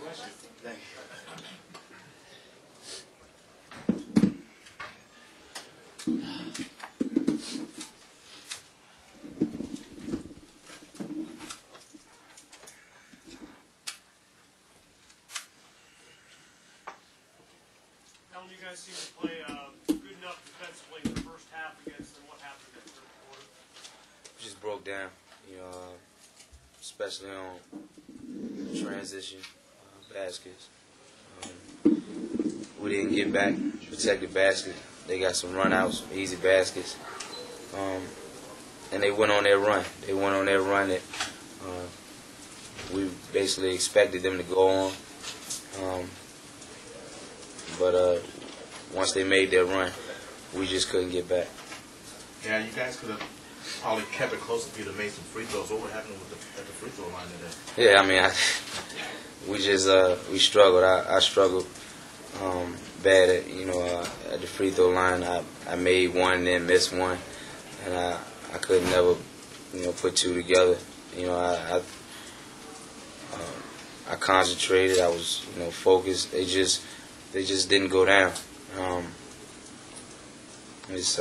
Bless you. Thank Alan, you guys seem to play good enough defensively in the first half against them. What happened in the third quarter? We just broke down, especially on transition baskets. We didn't get back, protect the basket. They got some runouts, easy baskets, and they went on their run. They went on their run that we basically expected them to go on. But once they made their run, we just couldn't get back. Yeah, you guys could have probably kept it close if you'd have made some free throws. What happened at the free throw line today? Yeah, I mean, we struggled. I struggled bad at at the free throw line. I made one and then missed one, and I could never put two together. I concentrated. I was focused. They just didn't go down. It's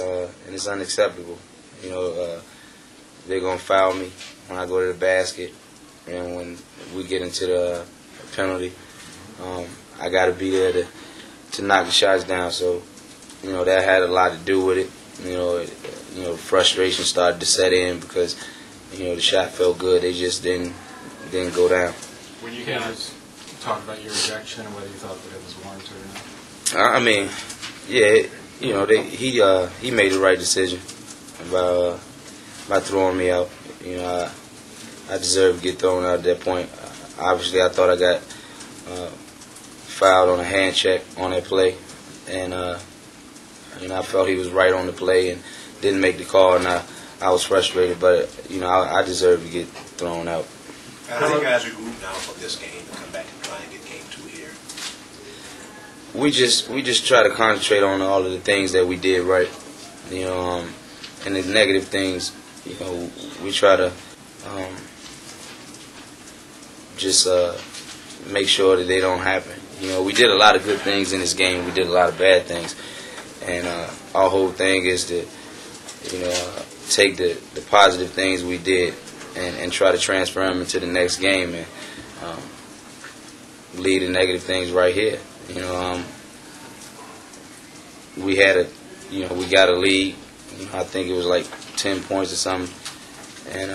unacceptable. They're gonna foul me when I go to the basket, and when we get into the penalty, I got to be there to knock the shots down. So, that had a lot to do with it. Frustration started to set in because the shot felt good. They just didn't go down. When you guys talked about your rejection and whether you thought that it was warranted or not? I mean, yeah, he made the right decision about throwing me out. I deserved to get thrown out at that point. Obviously, I thought I got fouled on a hand check on that play, and I felt he was right on the play and didn't make the call, and I was frustrated. But I deserved to get thrown out. How do you guys regroup now for this game and come back and try and get game 2 here? We just try to concentrate on all of the things that we did right, and the negative things, we try to just make sure that they don't happen. We did a lot of good things in this game. We did a lot of bad things, and our whole thing is to take the positive things we did and try to transfer them into the next game and leave the negative things right here. We had we got a lead. I think it was like 10 points or something, and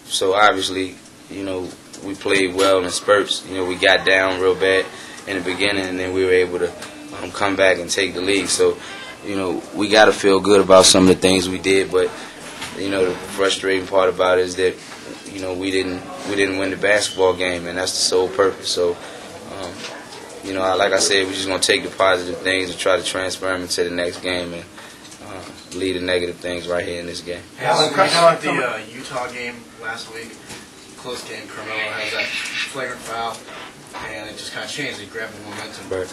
so obviously, we played well in spurts. We got down real bad in the beginning, and then we were able to come back and take the lead. So, we got to feel good about some of the things we did, but the frustrating part about it is that we didn't win the basketball game, and that's the sole purpose. So, like I said, we're just gonna take the positive things and try to transfer them into the next game and leave the negative things right here in this game. Alan, about the Utah game last week, close game. Carmelo has that flagrant foul, and it just kind of changed. He grabbed the momentum. Right.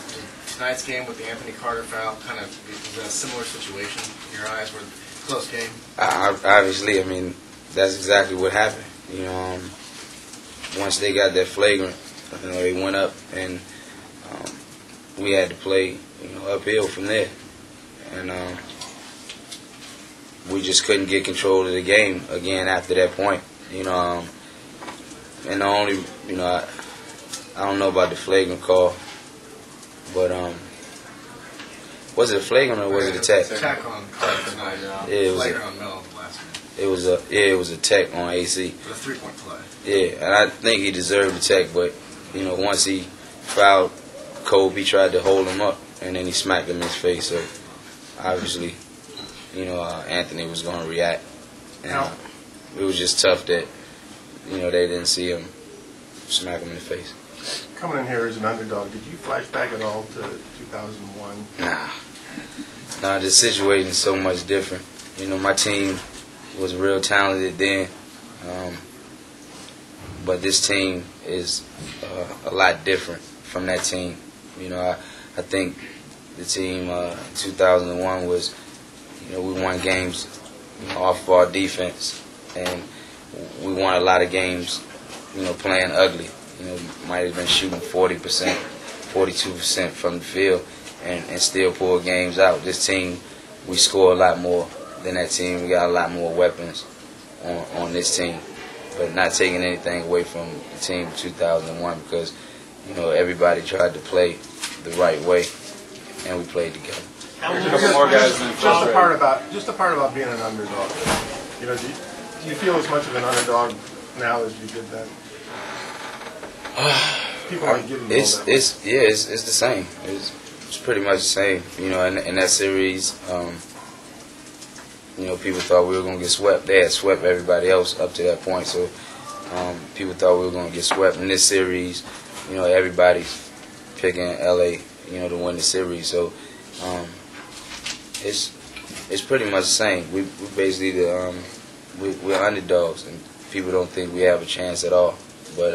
Tonight's game with the Anthony Carter foul, kind of was a similar situation in your eyes, where close game. Obviously, I mean, that's exactly what happened. Once they got that flagrant, they went up, and we had to play, uphill from there, and we just couldn't get control of the game again after that point. And the only, I don't know about the flagrant call, but was it a flagrant or was it a tech? Attack on Carter tonight. Yeah, it was flagrant on Melo last night. It was a tech on AC. It was a 3-point play. Yeah, and I think he deserved the tech, but once he fouled Kobe, he tried to hold him up, and then he smacked him in his face. So obviously, Anthony was going to react, and it was just tough that they didn't see him smack him in the face. Coming in here as an underdog, did you flash back at all to 2001? Nah, the situation is so much different. My team was real talented then, but this team is a lot different from that team. I think the team in 2001 was, we won games off of our defense, and we won a lot of games, playing ugly. might have been shooting 40%, 42% from the field, and still pull games out. This team, we score a lot more than that team. We got a lot more weapons on this team, but not taking anything away from the team of 2001 because everybody tried to play the right way, and we played together. There's a couple more guys than Just the part about being an underdog. Do you feel as much of an underdog now as you did then? People aren't giving you all that. It's the same. It's pretty much the same. In that series, people thought we were going to get swept. They had swept everybody else up to that point, so people thought we were going to get swept. In this series, everybody's picking LA, to win the series. So it's pretty much the same. We basically we're underdogs, and people don't think we have a chance at all. But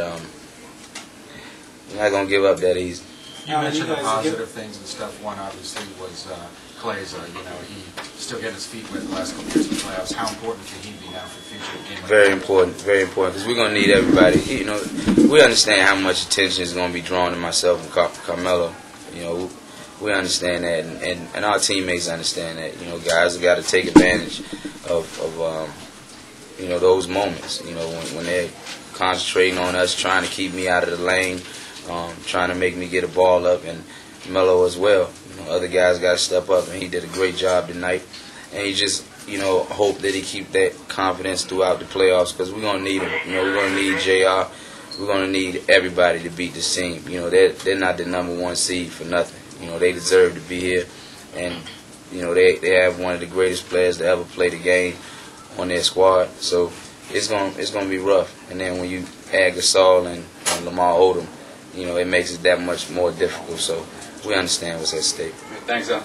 we're not gonna give up that easy. You mentioned the positive things and stuff. One obviously was Clay's. He still getting his feet wet the last couple years in the playoffs. How important can he be now for the future of the game? Very important, because we're gonna need everybody. We understand how much attention is gonna be drawn to myself and Carmelo. We understand that, and our teammates understand that. Guys have got to take advantage of those moments. When they're concentrating on us, trying to keep me out of the lane, trying to make me get a ball up, and Melo as well. Other guys got to step up, and he did a great job tonight. And he just, hope that he keep that confidence throughout the playoffs because we're gonna need him. We're gonna need JR. We're gonna need everybody to beat this team. They're not the #1 seed for nothing. They deserve to be here, and they have one of the greatest players to ever play the game on their squad. So it's gonna be rough. And then when you add Gasol and Lamar Odom, it makes it that much more difficult. So we understand what's at stake. Thanks, Al.